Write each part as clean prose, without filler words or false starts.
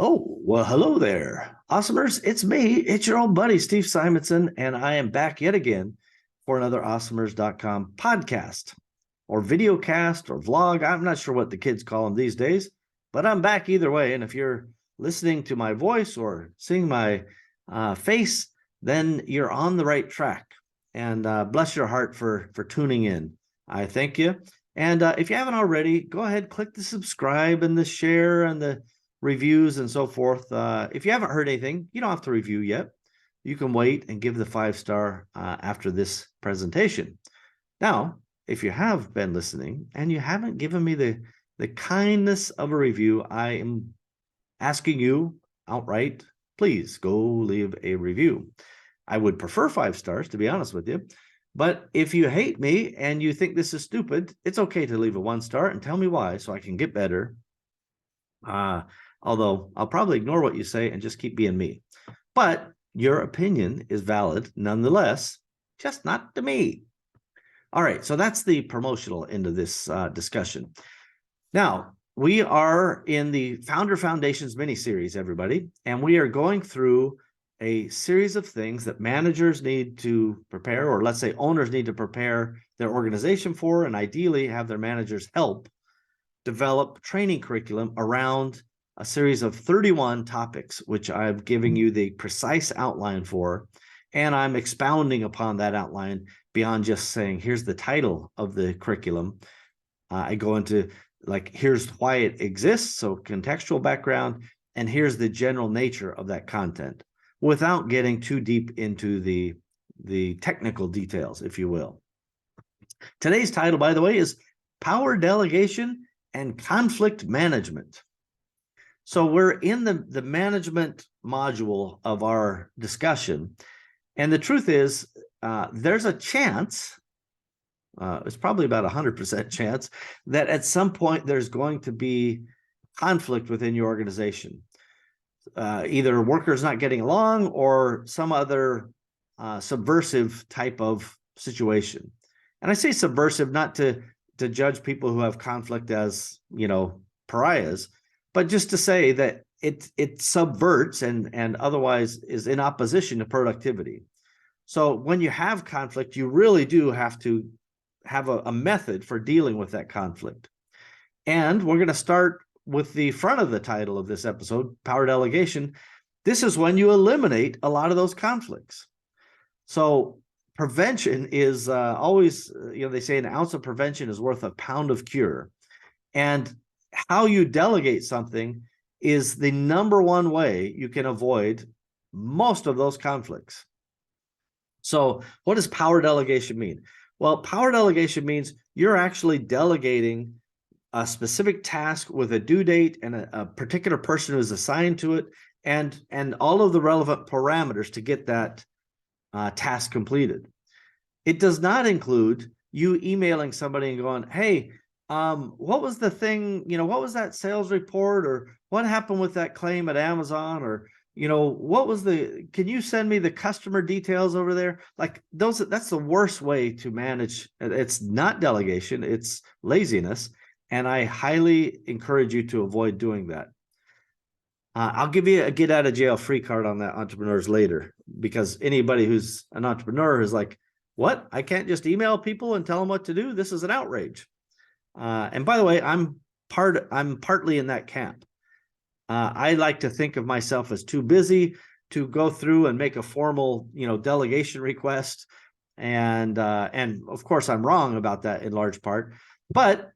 Oh, well, hello there. Awesomers. It's me. It's your old buddy, Steve Simonson, and I am back yet again for another awesomers.com podcast or video cast or vlog. I'm not sure what the kids call them these days, but I'm back either way. And if you're listening to my voice or seeing my face, then you're on the right track. And bless your heart for tuning in. I thank you. And if you haven't already, go ahead, click the subscribe and the share and the reviews and so forth. If you haven't heard anything, you don't have to review yet. You can wait and give the 5-star after this presentation. Now, if you have been listening and you haven't given me the kindness of a review, I am asking you outright, please go leave a review. I would prefer 5 stars, to be honest with you. But if you hate me and you think this is stupid, it's okay to leave a 1-star and tell me why so I can get better. Although I'll probably ignore what you say and just keep being me. But your opinion is valid nonetheless, just not to me. All right, so that's the promotional end of this discussion. Now, we are in the Founder Foundations mini-series, everybody, and we are going through a series of things that managers need to prepare, or let's say owners need to prepare their organization for, and ideally have their managers help develop training curriculum around a series of 31 topics, which I'm giving you the precise outline for, and I'm expounding upon that outline beyond just saying, here's the title of the curriculum. I go into like, here's why it exists, so contextual background, and here's the general nature of that content, without getting too deep into the technical details, if you will. Today's title, by the way, is Power Delegation and Conflict Management. So we're in the management module of our discussion. And the truth is, there's a chance, it's probably about 100% chance, that at some point there's going to be conflict within your organization. Either workers not getting along or some other subversive type of situation. And I say subversive not to judge people who have conflict as, pariahs, but just to say that it subverts and otherwise is in opposition to productivity. So when you have conflict, you really do have to have a method for dealing with that conflict. And we're going to start with the front of the title of this episode, Power Delegation. This is when you eliminate a lot of those conflicts. So prevention is always, they say an ounce of prevention is worth a pound of cure. And how you delegate something is the number one way you can avoid most of those conflicts. So what does power delegation mean? Well, power delegation means you're actually delegating a specific task with a due date and a particular person who is assigned to it, and all of the relevant parameters to get that task completed. It does not include you emailing somebody and going, hey, what was the thing, what was that sales report, or what happened with that claim at Amazon, or, what was can you send me the customer details over there? Like that's the worst way to manage. It's not delegation, it's laziness. And I highly encourage you to avoid doing that. I'll give you a get out of jail free card on that, entrepreneurs, later, because anybody who's an entrepreneur is like, what? I can't just email people and tell them what to do? This is an outrage. And by the way, I'm partly in that camp. I like to think of myself as too busy to go through and make a formal, delegation request. And of course I'm wrong about that in large part, but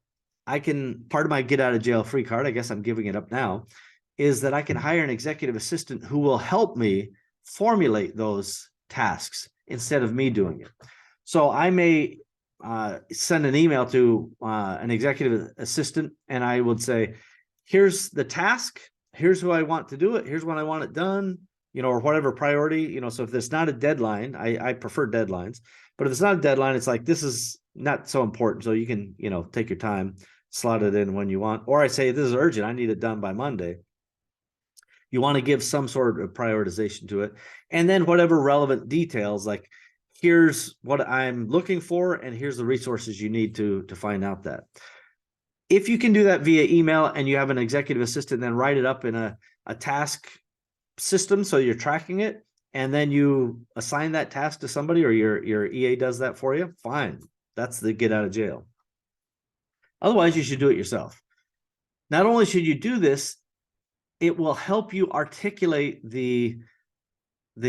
part of my get out of jail free card, I guess I'm giving it up now, is that I can hire an executive assistant who will help me formulate those tasks instead of me doing it. So I may send an email to an executive assistant, and I would say, here's the task, here's who I want to do it, here's when I want it done, or whatever priority, so if there's not a deadline, I prefer deadlines, but if it's not a deadline, it's like, this is not so important, so you can, take your time, slot it in when you want. Or I say, this is urgent, I need it done by Monday. You want to give some sort of prioritization to it. And then whatever relevant details, like, here's what I'm looking for, and here's the resources you need to find out that. If you can do that via email and you have an executive assistant, then write it up in a task system so you're tracking it, and then you assign that task to somebody, or your EA does that for you, fine. That's the get out of jail. Otherwise, you should do it yourself. Not only should you do this, it will help you articulate the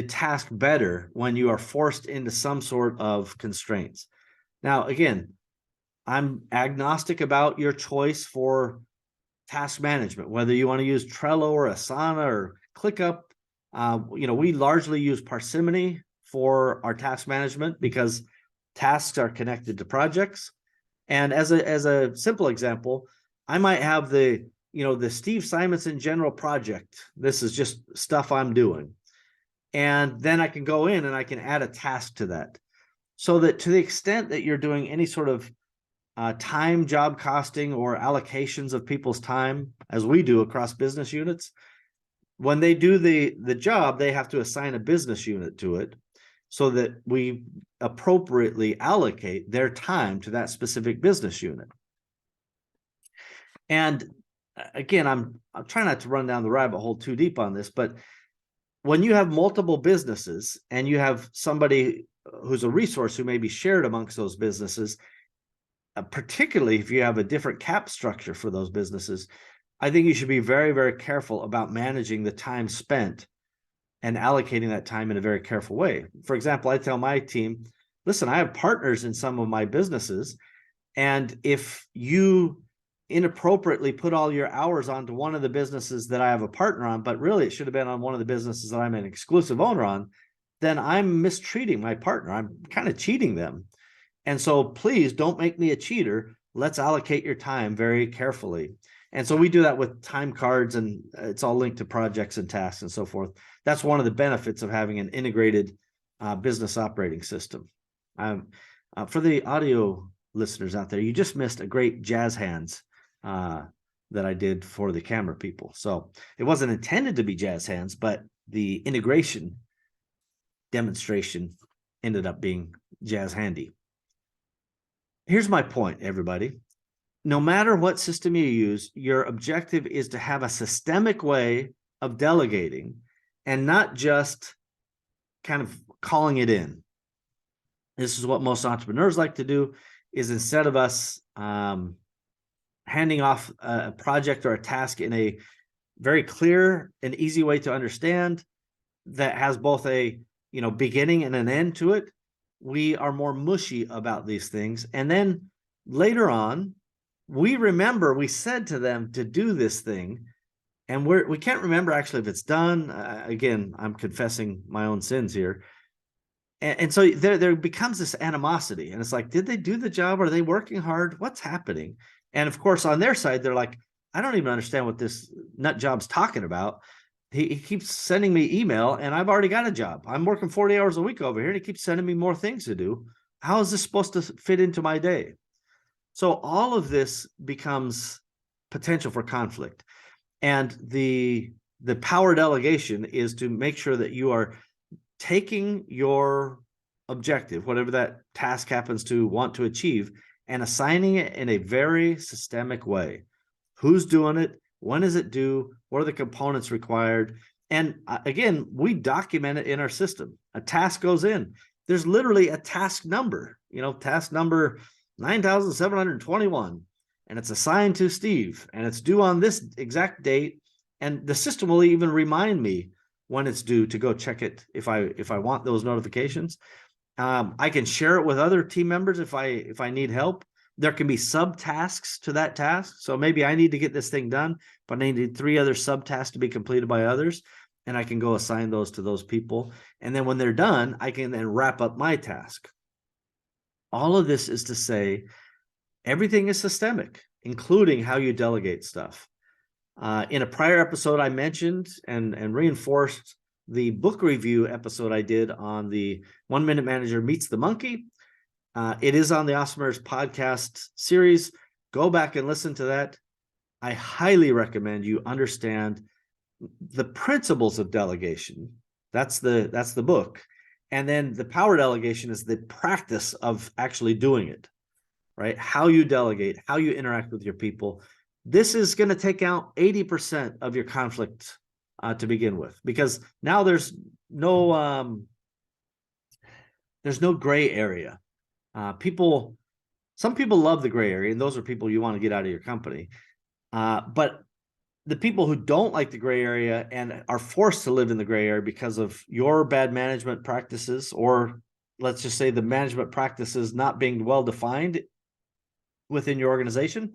task better when you are forced into some sort of constraints. Now, again, I'm agnostic about your choice for task management, whether you want to use Trello or Asana or ClickUp. We largely use Parsimony for our task management because tasks are connected to projects. And as a simple example, I might have the Steve Simonson general project. This is just stuff I'm doing. And then I can go in and I can add a task to that. So that to the extent that you're doing any sort of time job costing or allocations of people's time, as we do across business units, when they do the job, they have to assign a business unit to it so that we appropriately allocate their time to that specific business unit. And again, I'm trying not to run down the rabbit hole too deep on this, but when you have multiple businesses and you have somebody who's a resource who may be shared amongst those businesses, particularly if you have a different cap structure for those businesses, I think you should be very, very careful about managing the time spent and allocating that time in a very careful way. For example, I tell my team, listen, I have partners in some of my businesses, and if you inappropriately put all your hours onto one of the businesses that I have a partner on, but really it should have been on one of the businesses that I'm an exclusive owner on, then I'm mistreating my partner. I'm kind of cheating them. And so please don't make me a cheater. Let's allocate your time very carefully. And so we do that with time cards, and it's all linked to projects and tasks and so forth. That's one of the benefits of having an integrated business operating system. For the audio listeners out there, you just missed a great jazz hands that I did for the camera people. So it wasn't intended to be jazz hands, but the integration demonstration ended up being jazz handy. Here's my point, everybody. No matter what system you use, your objective is to have a systemic way of delegating and not just kind of calling it in. This is what most entrepreneurs like to do, is instead of us handing off a project or a task in a very clear and easy way to understand that has both a beginning and an end to it, we are more mushy about these things. And then later on, we remember we said to them to do this thing, and we can't remember actually if it's done. Again, I'm confessing my own sins here. And so there becomes this animosity, and it's like, did they do the job? Are they working hard? What's happening? And of course, on their side, they're like, I don't even understand what this nut job's talking about. He keeps sending me email, and I've already got a job. I'm working 40 hours a week over here, and he keeps sending me more things to do. How is this supposed to fit into my day? So all of this becomes potential for conflict. And the power delegation is to make sure that you are taking your objective, whatever that task happens to want to achieve, and assigning it in a very systemic way. Who's doing it? When is it due? What are the components required? And again, we document it in our system. A task goes in. There's literally a task number, task number 9,721, and it's assigned to Steve, and it's due on this exact date. And the system will even remind me when it's due to go check it if I want those notifications. I can share it with other team members if I need help. There can be subtasks to that task. So maybe I need to get this thing done, but I need 3 other subtasks to be completed by others, and I can go assign those to those people. And then when they're done, I can then wrap up my task. All of this is to say everything is systemic, including how you delegate stuff. In a prior episode, I mentioned and reinforced the book review episode I did on the 1 Minute Manager Meets the Monkey. It is on the Awesomers podcast series. Go back and listen to that. I highly recommend you understand the principles of delegation. That's the book. And then the power delegation is the practice of actually doing it. right? How you delegate, how you interact with your people. This is going to take out 80% of your conflict to begin with, because now there's no gray area. Some people love the gray area, and those are people you want to get out of your company. But the people who don't like the gray area and are forced to live in the gray area because of your bad management practices, or let's just say the management practices not being well defined within your organization,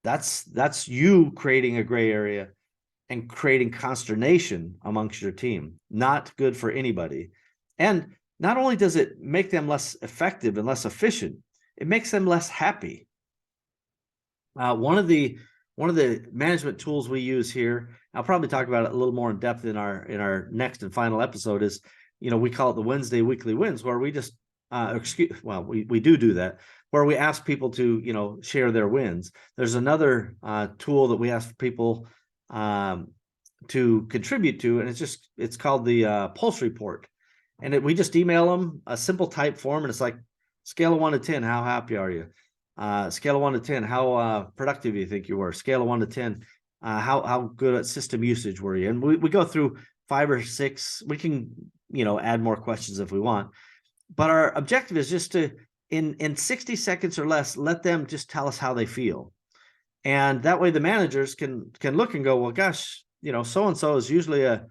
that's you creating a gray area and creating consternation amongst your team. Not good for anybody. And not only does it make them less effective and less efficient, it makes them less happy. One of the management tools we use here, I'll probably talk about it a little more in depth in our next and final episode, is, we call it the Wednesday weekly wins, where we just we do that, where we ask people to share their wins. There's another tool that we ask people to contribute to, and it's called the Pulse Report, and we just email them a simple type form, and it's like, scale of 1 to 10, how happy are you? Scale of 1 to 10, how productive you think you were? Scale of 1 to 10, how good at system usage were you? And we go through 5 or 6. We can add more questions if we want, but our objective is just to in 60 seconds or less let them just tell us how they feel, and that way the managers can look and go, well, gosh, so and so is usually a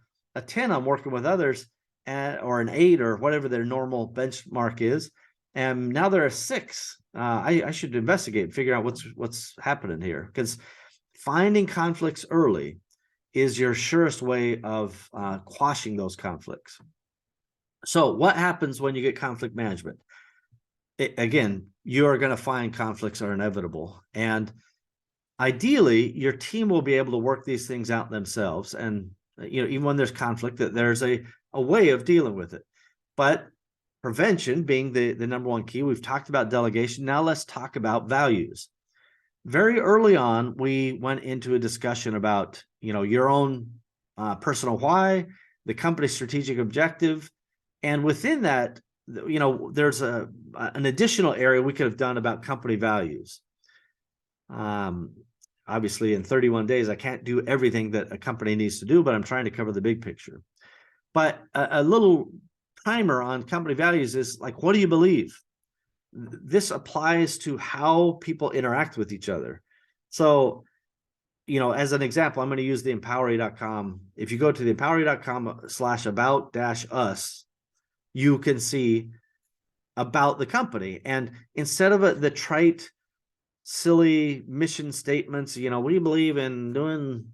10 on working with others, or an 8, or whatever their normal benchmark is, and now they're a 6. I should investigate and figure out what's happening here, because finding conflicts early is your surest way of quashing those conflicts. So what happens when you get conflict management? Again, you're going to find conflicts are inevitable, and ideally your team will be able to work these things out themselves, and even when there's conflict, that there's a way of dealing with it. But prevention being the number one key. We've talked about delegation. Now let's talk about values. Very early on, we went into a discussion about your own personal why, the company's strategic objective, and within that, there's an additional area we could have done about company values. Obviously, in 31 days, I can't do everything that a company needs to do, but I'm trying to cover the big picture. But a little primer on company values is like, what do you believe? This applies to how people interact with each other. So, as an example, I'm going to use the empowery.com. If you go to the empowery.com/about-us, you can see about the company. And instead of the trite, silly mission statements, we believe in doing,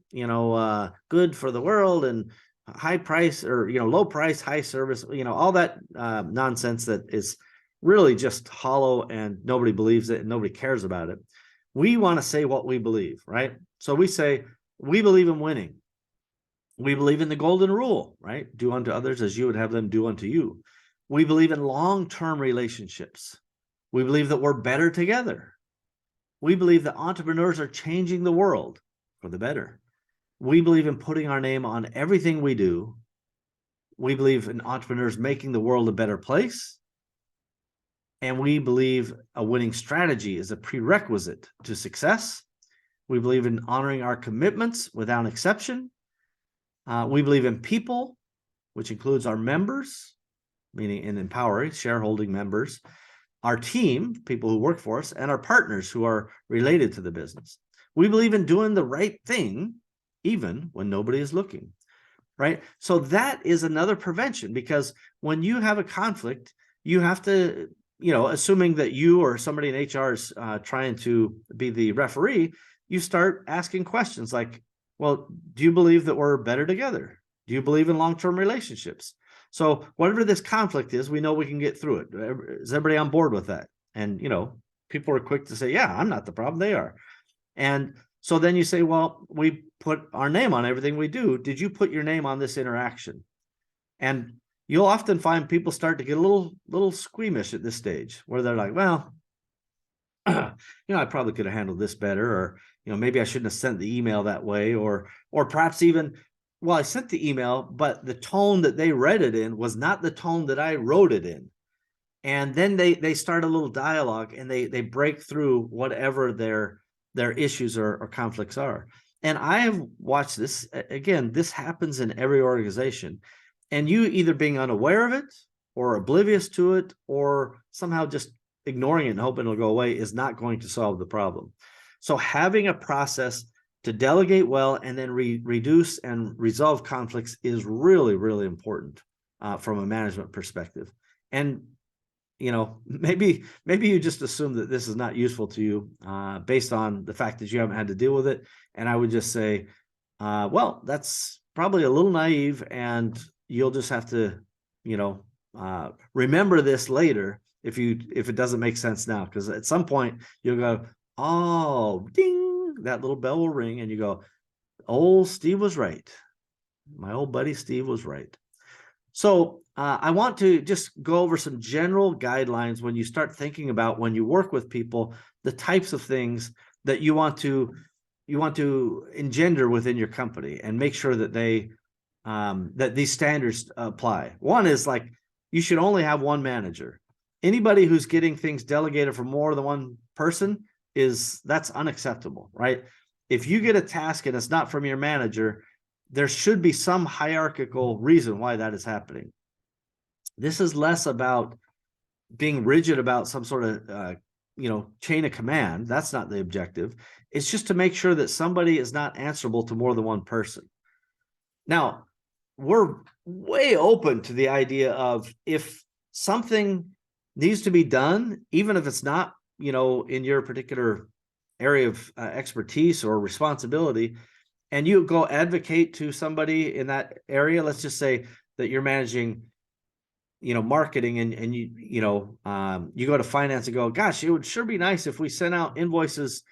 good for the world, and high price, or low price, high service, all that nonsense that is really just hollow, and nobody believes it and nobody cares about it. We want to say what we believe, right? So we say we believe in winning. We believe in the golden rule, right? Do unto others as you would have them do unto you. We believe in long-term relationships. We believe that we're better together. We believe that entrepreneurs are changing the world for the better. We believe in putting our name on everything we do. We believe in entrepreneurs making the world a better place. And we believe a winning strategy is a prerequisite to success. We believe in honoring our commitments without exception. We believe in people, which includes our members, meaning in empowering shareholding members, our team, people who work for us, and our partners who are related to the business. We believe in doing the right thing, even when nobody is looking, right? So that is another prevention, because when you have a conflict, you have to, assuming that you or somebody in HR is trying to be the referee, you start asking questions like, well, do you believe that we're better together? Do you believe in long-term relationships? So whatever this conflict is, we know we can get through it. Is everybody on board with that? And, people are quick to say, yeah, I'm not the problem, they are. And so then you say, well, we put our name on everything we do. Did you put your name on this interaction? And you'll often find people start to get a little squeamish at this stage, where they're like, well, I probably could have handled this better, or, maybe I shouldn't have sent the email that way, or perhaps even, well, I sent the email, but the tone that they read it in was not the tone that I wrote it in. And then they start a little dialogue, and they break through whatever their issues or conflicts are. And I have watched this again. This happens in every organization, and you either being unaware of it or oblivious to it or somehow just ignoring it and hoping it'll go away is not going to solve the problem. So having a process to delegate well and then reduce and resolve conflicts is really, really important from a management perspective. And maybe you just assume that this is not useful to you based on the fact that you haven't had to deal with it. And I would just say, well, that's probably a little naive, and you'll just have to, remember this later if it doesn't make sense now, because at some point you'll go, oh, ding, that little bell will ring, and you go, old Steve was right. My old buddy Steve was right. So I want to just go over some general guidelines when you start thinking about, when you work with people, the types of things that you want to engender within your company, and make sure that that these standards apply. One is, like, you should only have one manager. Anybody who's getting things delegated from more than one person, that's unacceptable, right? If you get a task and it's not from your manager, there should be some hierarchical reason why that is happening. This is less about being rigid about some sort of chain of command. That's not the objective. It's just to make sure that somebody is not answerable to more than one person. Now, we're way open to the idea of, if something needs to be done, even if it's not in your particular area of expertise or responsibility, and you go advocate to somebody in that area. Let's just say that you're managing marketing, and you go to finance and go, gosh, it would sure be nice if we sent out invoices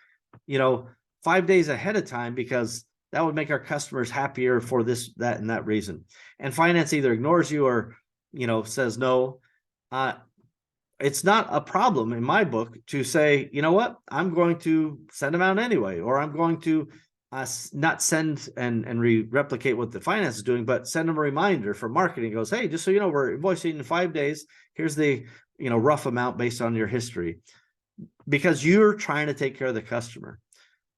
5 days ahead of time, because that would make our customers happier for this, that, and that reason. And finance either ignores you or says no. It's not a problem in my book to say, you know what, I'm going to send them out anyway, or I'm going to not send and replicate what the finance is doing, but send them a reminder for marketing. It goes, hey, just so you know, we're invoicing in 5 days. Here's the rough amount based on your history, because you're trying to take care of the customer.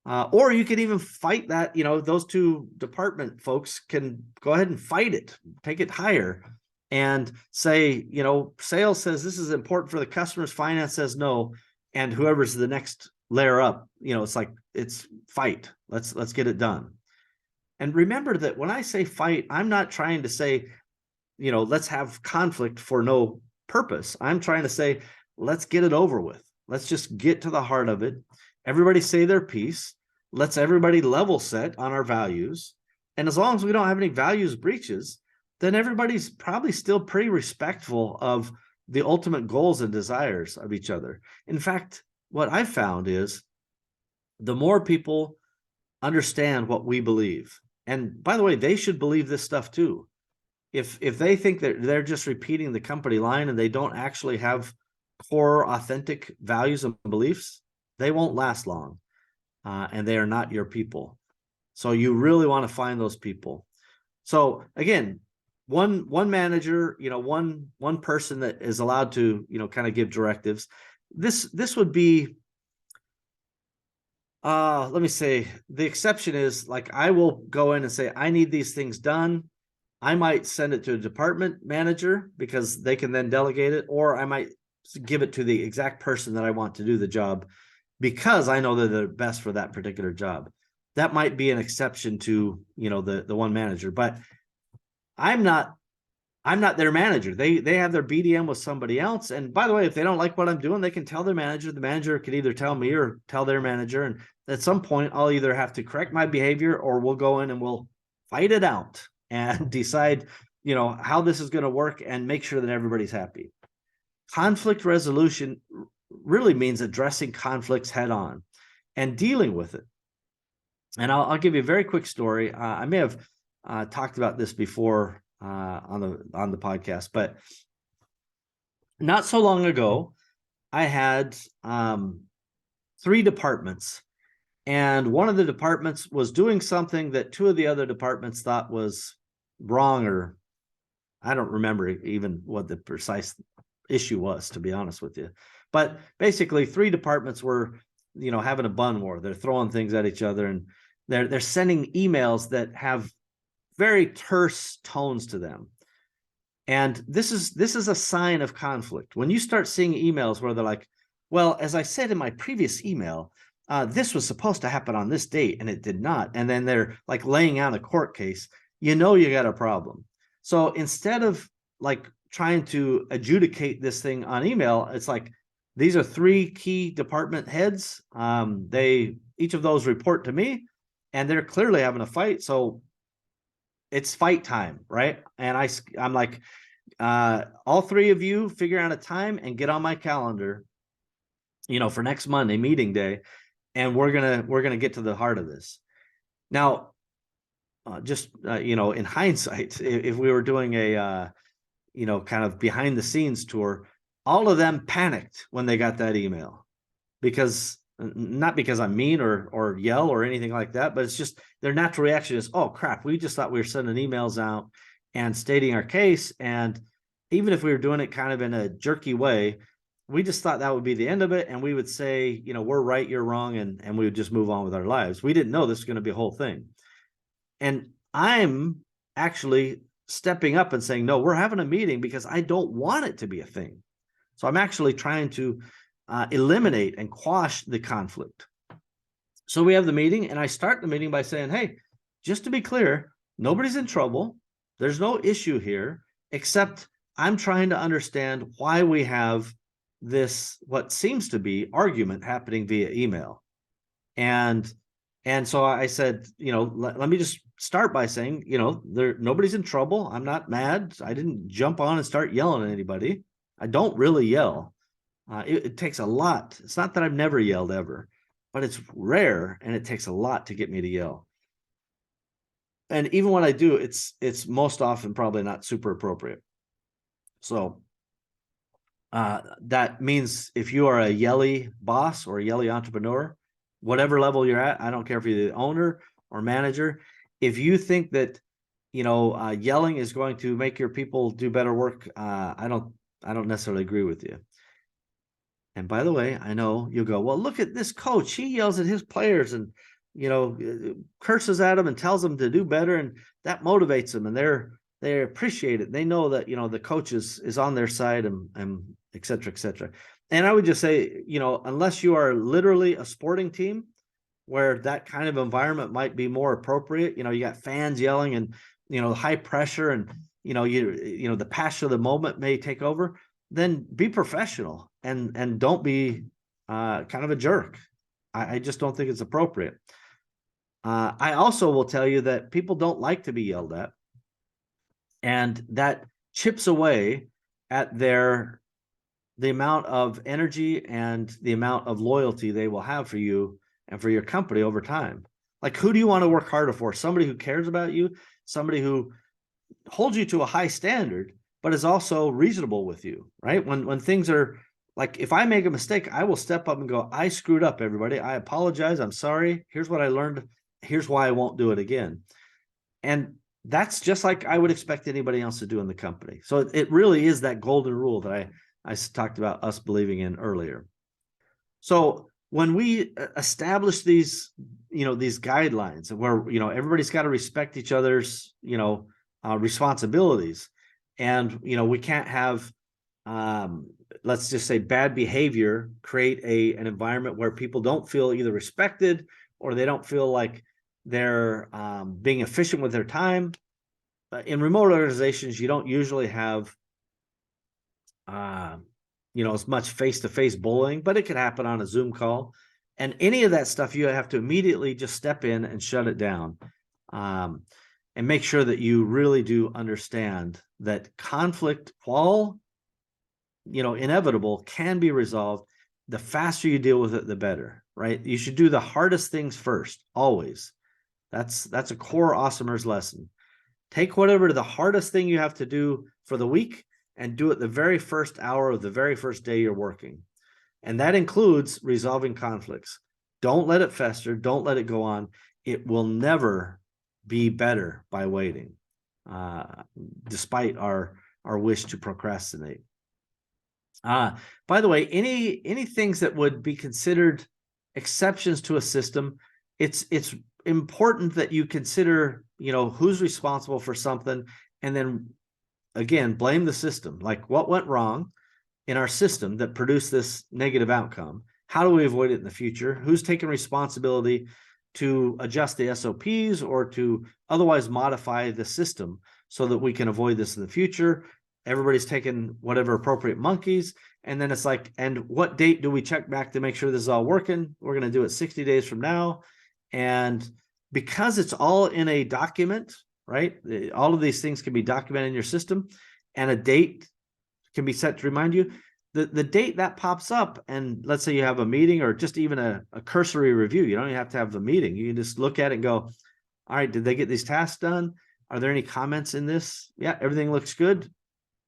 Or you can even fight that. Those two department folks can go ahead and fight it, take it higher, and say, sales says this is important for the customers, finance says no, and whoever's the next layer up, it's like, it's fight. Let's get it done. And remember that when I say fight, I'm not trying to say, let's have conflict for no purpose. I'm trying to say, let's get it over with. Let's just get to the heart of it. Everybody say their piece. Let's everybody level set on our values. And as long as we don't have any values breaches, then everybody's probably still pretty respectful of the ultimate goals and desires of each other. In fact, what I've found is, the more people understand what we believe, and by the way, they should believe this stuff too. If they think that they're just repeating the company line and they don't actually have core authentic values and beliefs, they won't last long, and they are not your people. So you really want to find those people. So again, one manager, one person that is allowed to kind of give directives. This would be, let me say, the exception is, like, I will go in and say, I need these things done. I might send it to a department manager because they can then delegate it, or I might give it to the exact person that I want to do the job because I know that they're best for that particular job. That might be an exception to the one manager, but I'm not their manager. They have their BDM with somebody else. And by the way, if they don't like what I'm doing, they can tell their manager. The manager could either tell me or tell their manager. And at some point, I'll either have to correct my behavior, or we'll go in and we'll fight it out and decide, how this is going to work and make sure that everybody's happy. Conflict resolution really means addressing conflicts head on and dealing with it. And I'll give you a very quick story. I may have talked about this before on the podcast, but not so long ago, I had 3 departments, and one of the departments was doing something that 2 of the other departments thought was wrong, or I don't remember even what the precise issue was, to be honest with you. But basically, 3 departments were, having a bun war. They're throwing things at each other, and they're sending emails that have very terse tones to them. And this is a sign of conflict. When you start seeing emails where they're like, well, as I said in my previous email, this was supposed to happen on this date and it did not. And then they're like laying out a court case, you got a problem. So instead of like trying to adjudicate this thing on email, it's like, these are 3 key department heads. Each of those report to me, and they're clearly having a fight. So it's fight time, right? And I'm like, all 3 of you figure out a time and get on my calendar, for next Monday meeting day, and we're gonna get to the heart of this. Now, in hindsight, if we were doing a kind of behind the scenes tour, all of them panicked when they got that email, because not because I'm mean or yell or anything like that, but it's just their natural reaction is, oh crap, we just thought we were sending emails out and stating our case. And even if we were doing it kind of in a jerky way, we just thought that would be the end of it. And we would say, we're right, you're wrong. And we would just move on with our lives. We didn't know this was going to be a whole thing. And I'm actually stepping up and saying, no, we're having a meeting because I don't want it to be a thing. So I'm actually trying to eliminate and quash the conflict. So we have the meeting, and I start the meeting by saying, hey, just to be clear, nobody's in trouble. There's no issue here, except I'm trying to understand why we have this, what seems to be argument happening via email. And so I said, let me just start by saying, nobody's in trouble. I'm not mad. I didn't jump on and start yelling at anybody. I don't really yell. It takes a lot. It's not that I've never yelled ever, but it's rare, and it takes a lot to get me to yell. And even when I do, it's most often probably not super appropriate. So that means if you are a yelly boss or a yelly entrepreneur, whatever level you're at, I don't care if you're the owner or manager, if you think that yelling is going to make your people do better work, I don't necessarily agree with you. And by the way, I know you'll go, well, look at this coach. He yells at his players and, curses at them and tells them to do better. And that motivates them, and they appreciate it. They know that, the coach is on their side, and et cetera, et cetera. And I would just say, unless you are literally a sporting team where that kind of environment might be more appropriate, you got fans yelling and, high pressure, and, the passion of the moment may take over, then be professional and don't be kind of a jerk. I just don't think it's appropriate. I also will tell you that people don't like to be yelled at, and that chips away at the amount of energy and the amount of loyalty they will have for you and for your company over time. Like, who do you want to work harder for? Somebody who cares about you, somebody who holds you to a high standard, but is also reasonable with you, right? When things are like, if I make a mistake, I will step up and go, I screwed up, everybody. I apologize. I'm sorry. Here's what I learned. Here's why I won't do it again. And that's just like I would expect anybody else to do in the company. So it really is that golden rule that I talked about us believing in earlier. So when we establish these guidelines where, everybody's got to respect each other's, responsibilities, and, we can't have, let's just say, bad behavior create an environment where people don't feel either respected or they don't feel like they're being efficient with their time. In remote organizations, you don't usually have as much face-to-face bullying, but it could happen on a Zoom call. And any of that stuff, you have to immediately just step in and shut it down, and make sure that you really do understand that conflict, while inevitable, can be resolved. The faster you deal with it, the better, right? You should do the hardest things first, always. That's a core Awesomers lesson. Take whatever the hardest thing you have to do for the week and do it the very first hour of the very first day you're working. And that includes resolving conflicts. Don't let it fester. Don't let it go on. It will never be better by waiting, despite our wish to procrastinate. By the way, any things that would be considered exceptions to a system, it's important that you consider, who's responsible for something, and then again, blame the system. Like, what went wrong in our system that produced this negative outcome? How do we avoid it in the future? Who's taking responsibility to adjust the SOPs or to otherwise modify the system so that we can avoid this in the future? Everybody's taking whatever appropriate monkeys. And then it's like, and what date do we check back to make sure this is all working? We're going to do it 60 days from now. And because it's all in a document, right? All of these things can be documented in your system, and a date can be set to remind you. The date that pops up, and let's say you have a meeting or just even a cursory review. You don't even have to have a meeting. You can just look at it and go, all right, did they get these tasks done? Are there any comments in this? Yeah, everything looks good.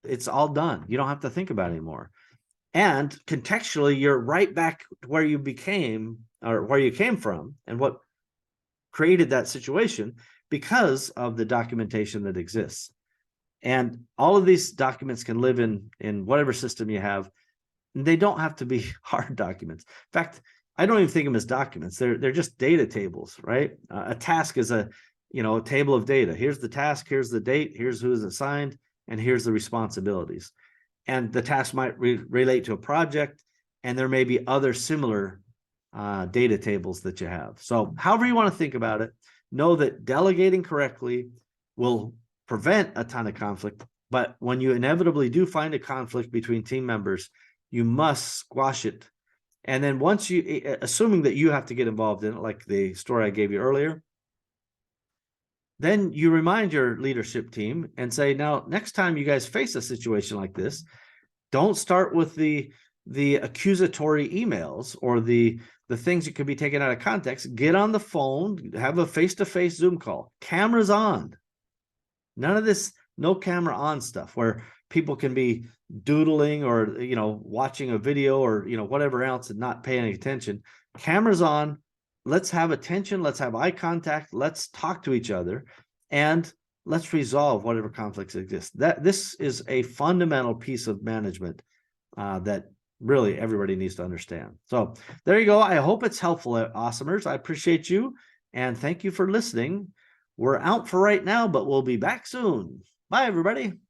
It's all done. You don't have to think about it anymore. And contextually, you're right back to where you became or where you came from and what created that situation because of the documentation that exists. And all of these documents can live in whatever system you have. They don't have to be hard documents. In fact, I don't even think of them as documents. They're just data tables, right? A task is a table of data. Here's the task, here's the date, here's who is assigned, and here's the responsibilities. And the task might relate to a project, and there may be other similar data tables that you have. So however you want to think about it, know that delegating correctly will prevent a ton of conflict. But when you inevitably do find a conflict between team members, you must squash it. And then once you, assuming that you have to get involved in it, like the story I gave you earlier, then you remind your leadership team and say, now, next time you guys face a situation like this, don't start with the accusatory emails or the things that could be taken out of context. Get on the phone, have a face-to-face Zoom call, cameras on. None of this no camera on stuff where people can be doodling or watching a video or whatever else and not paying any attention. Cameras on. Let's have attention. Let's have eye contact. Let's talk to each other, and let's resolve whatever conflicts exist. This is a fundamental piece of management that really everybody needs to understand. So there you go. I hope it's helpful, awesomers. I appreciate you, and thank you for listening. We're out for right now, but we'll be back soon. Bye, everybody.